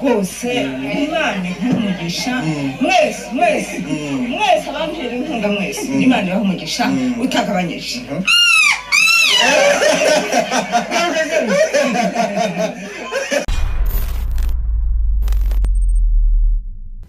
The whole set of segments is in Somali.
rwose imana nk'umugisha mwese abambwira inkunga mwese imana ibaha umugisha utagabanyije.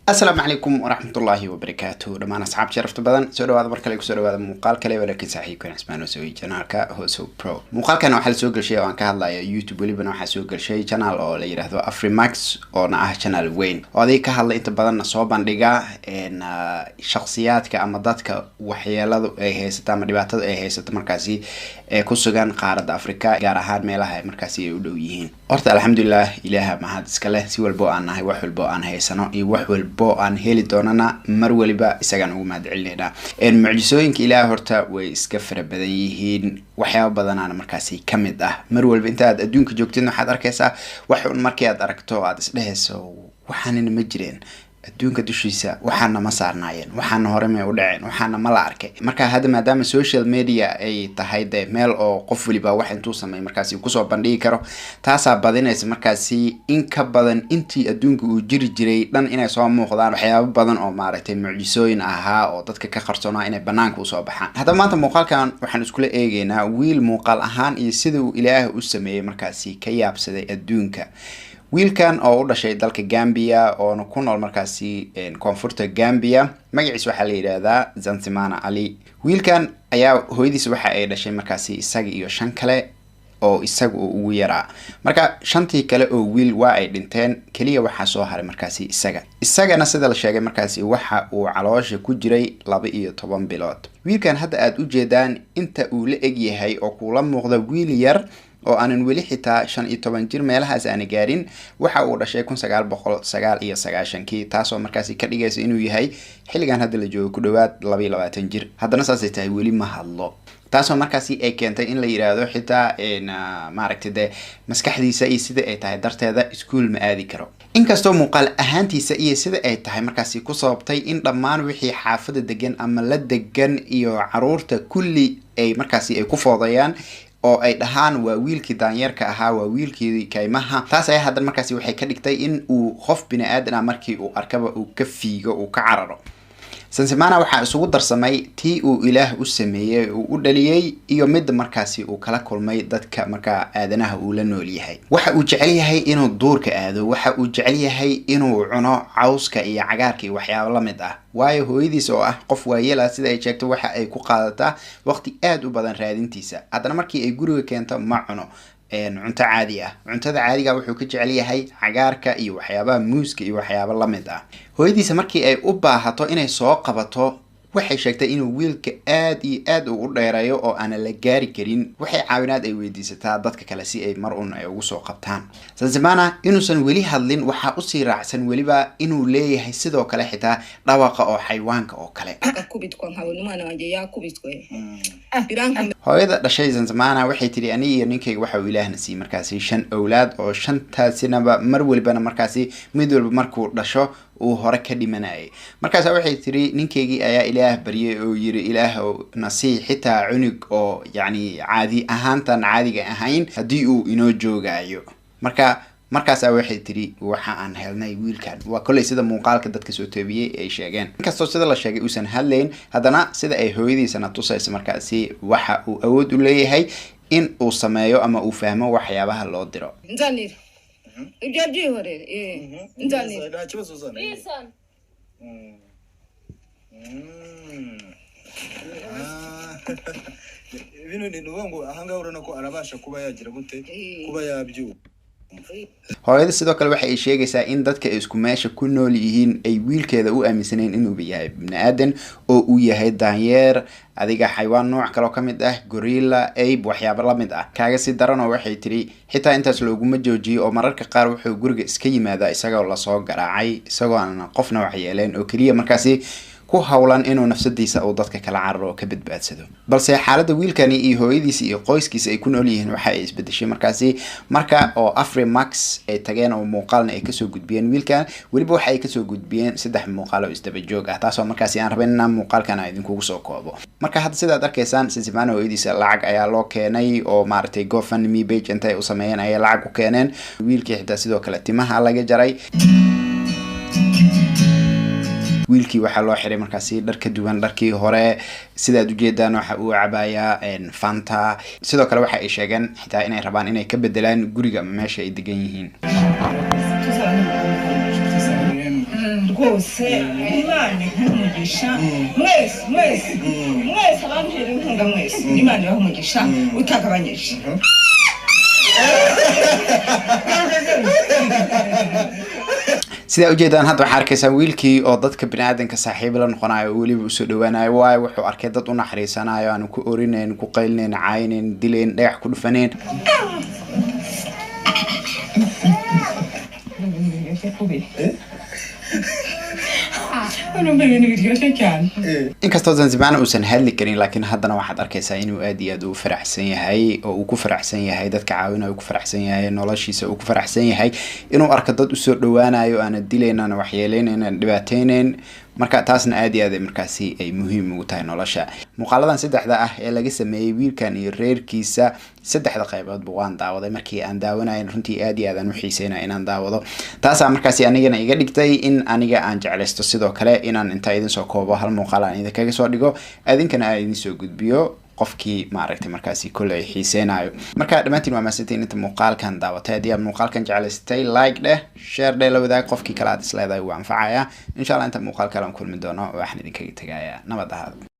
السلام عليكم ورحمة الله وبركاته. لما أنا أصحاب شرفت بدن سؤال هذا بركة لك سؤال هذا مقال كلي ولكن صحيح كان اسمه سوي جنال هو سو برو مقال كان وحل سوق الشيء وان كان لا يوتيوب اللي بنا وحل سوق الشيء جنال أو اللي يرهدو أفري ماكس أو نعه جنال وين وهذه كهلا أنت بدن صوبان دقة إن شخصيات كأمضاتك وحياة هي ستام رباط هي ست مركزي كوسجان قارة أفريقيا جارهاد ميلها مركزي ودويين أرت الحمد لله إلها ما هاد سكله سوى البو أنا هي وحول البو أنا هي سنة وحول بو aan heli doonana mar waliba isagan ugu mahadcelinayna mucjisooyinka ilaahay horta way iska fara badan yihiin waxyaabo badan aan markaasi kamid ah mar waliba inta aad adduunka joogtid waxaad arkaysaa wax un markii aad aragto aad isdhehayso waxaan ma jireen adduunka dushiisa waxaana ma saarnaayeen waxaana hore ma u dhaceen waxaana ma la arkay marka hadda maadaama social media ay tahay meel oo qof waliba wax intuu sameey markaasi ku soo bandhigi karo taasa badinaysa markaasi in ka badan intii adduunka uu jiri jiray dhan inay soo muuqdaan waxyaabo badan oo maaragtay mucjisooyin ahaa oo dadka ka qarsoonaa inay banaanka u soo baxaan hadda maanta muuqaalkan waxaan isku eegaynaa wiil muuqaal ahaan iyo sida uu ilaahay u sameeyay markaasi ka yaabsaday adduunka wiilkan oo u dhashay dalka Gambia oo ku nool markaasi koonfurta Gambia magaciisa waxa la yiraahdaa Zanzimana Ali wiilkan ayaa hooyadiis waxa ay dhashay markaasi isaga iyo shan kale oo isaga ugu yaraa marka shantii kale oo wiil waa ay dhinteen kaliya waxa soo haray markaasi isagana sida la sheegay markaasi waxa uu caloosha ku jiray 12 bilood wiilkan hadda aad u jeedaan inta uu la eg yahay oo kula muuqda wiil yar oo aanan weli xitaa 15 jir meelahaas aan gaarin waxa uu dhashay 1999 taasoo markaasi ka dhigaysa inuu yahay xilligan hadda la joogo ku dhawaad 22 jir haddana saasay tahay weli ma hadlo taasoo markaasi ay keentay in la yiraahdo xitaa maaragtay maskaxdiisa iyo sida ay tahay darteeda iskuul ma aadi karo inkastoo muuqaal ahaantiisa iyo sida ay tahay markaasi ku sababtay in dhammaan wixii xaafada degan ama la degan iyo caruurta kulli ay markaasi ay ku foodayaan oo ay dhahaan waa wiilkii daanyarka ahaa waa wiilkii kaymaha taas ay hadda markaasi waxay ka dhigtay in uu qof bini aadan markii uu arkaba uu ka fiigo uu ka cararo Zanzimana waxa isugu darsamay tii uu ilaah u sameeyay uu u dhaliyay iyo mid markaasi uu kala kulmay dadka marka aadanaha uu la nool yahay waxa uu jecel yahay inuu duurka aado waxa uu jecel yahay inuu cuno cawska iyo cagaarka iyo waxyaabo la mid ah waayo hooyadiis oo ah qof waayeel ah sida ay sheegto waxa ay ku qaadataa waqti aad u badan raadintiisa haddana markii ay guriga keento ma cuno cunto caadi ah cuntada caadiga wuxuu ka jecel yahay cagaarka iyo waxyaabaha muuska iyo waxyaabo la mid ah hooyadiisa markii ay u baahato inay soo qabato waxay sheegtay inuu wiilka aad iyo aad u dheereeyo oo aan la gaari karin waxay caawinaad ay weydiisataa dadka kale si ay mar uun ay ugu soo qabtaan Zanzimana inuusan weli hadlin waxa u sii raacsan waliba inuu leeyahay sidoo kale xitaa dhawaqa oo xayawaanka oo kale hooyada dhashay Zanzimana waxay tiri ani iyo ninkayga waxa uu ilaahna siiyay markaasi 5 awlaad oo 5taasina mar walibana markaasi mid walba markuu dhasho uu hore ka dhimanayay markaas waxay tiri ninkeygii ayaa ilaah bariyay oo yiri ilaahow nasiix xitaa cunug oo yani caadi ahaantan caadiga ahayn hadii uu inoo joogayo markaas waxay tiri waxa aan helnay wiilkan waa kulay sida muuqaalka dadka soo toobiyay ay sheegeen inkastoo sida la sheegay uusan hadleen haddana sida ay hooyadiisana tusayso markaasi waxa uu awood u leeyahay in uu sameeyo ama uu fahmo waxyaabaha loo diro Bino ni nuwango ahanga urana ko arabasha kuba yagira gute kuba yabyu hooyada sidoo kale waxa ay sheegaysaa in dadka isku meesha ku nool yihiin ay wiilkeeda u aaminsaneen inuu yahay ibn aadan oo uu yahay daanyeer adiga xayawaan nooc kale oo kamid ah gorilla ape waxyaabo la mid ah kaaga si daran oo waxay tiri xitaa intaas looguma joojiyo oo mararka qaar wuxuu guriga iska yimaada isagoo la soo garaacay isagoo aan qofna wax yeeleen oo kaliya markaasi ku hawlan inuu nafsadiisa uu dadka kala cararo oo ka badbaadsado balse xaaladda wiilkani iyo hooyadiisa iyo qoyskiisa ay ku nool yihiin waxa ay isbedeshay markaasi marka oo Afrimax ay tageen oo muuqaalna ay kasoo gudbiyeen wiilkan waliba waxa ay kasoo gudbiyeen 3 muuqaal oo isdaba joog ah taasoo markaasi aan rabin inaan muuqaalkan aan idinku soo koobo marka hadda sidaad arkaysaan Senzimana hooyadiisa lacag ayaa loo keenay oo maartay GoFundMe page intay u sameeyeen ay lacag u keeneen wiilkii xitaa sidoo kale timaha laga jaray wiilkii waxa loo xiray markaasi dhar ka duwan dharkii hore sidaad u jeedaan waxa uu cabaaya Fanta sidoo kale waxa ay sheegeen xitaa inay rabaan inay ka bedelaan guriga meesha ay degan yihiin rwose imana nkumugisha mwese abamjere inkunga mwese imana ibaha umugisha utagabanyije sida ujeedaan hadda waxa arkaysan wiilkii oo dadka bini'aadanka saaxiib la noqonayo waliba u soo dhawaanayo waay wuxuu arkay dad u naxariisanayo aan ku orinayn ku qaylnayn caaynayn dileen dhagax ku dhufaneen inkastoo Zanzibar uusan hadli karin laakiin haddana waxaad arkaysaa inuu aad iyo aad u faraxsan yahay oo uu ku faraxsan yahay dadka caawinayo ku faraxsan yahay noloshiisa uu ku faraxsan yahay inuu arko dad u soo dhawaanayo aan dileynana waxyeeleynayna dhibaateynayn marka taasna aad iyo aad markaasi ay muhiim ugu tahay nolosha muuqaaladan saddexda ah ee laga sameeyay wiilkan iyo reerkiisa saddexda qaybood waan daawaday markii aan daawanayn runtii aad iyo aad aan u xiiseynaa inaan daawado taasa markaasi anigana iga dhigtay in aniga aan jeclaysto sidoo kale inaan inta idin soo koobo hal muuqaal aan idin kaga soo dhigo adinkana aan idin soo gudbiyo qofkii maaragtay markaasi kulay xiiseenayo marka dhamaantiin waa maasantiin inta muuqaalkan daawatay haddii aad muuqaalkan jeclaysatay like dheh share dheh la wadaag qofkii kale aad isleedahay wuu anfacaya insha Allah inta muuqaal kale aan kulmi doono waxaan idinkaga tagayaa nabad ahaado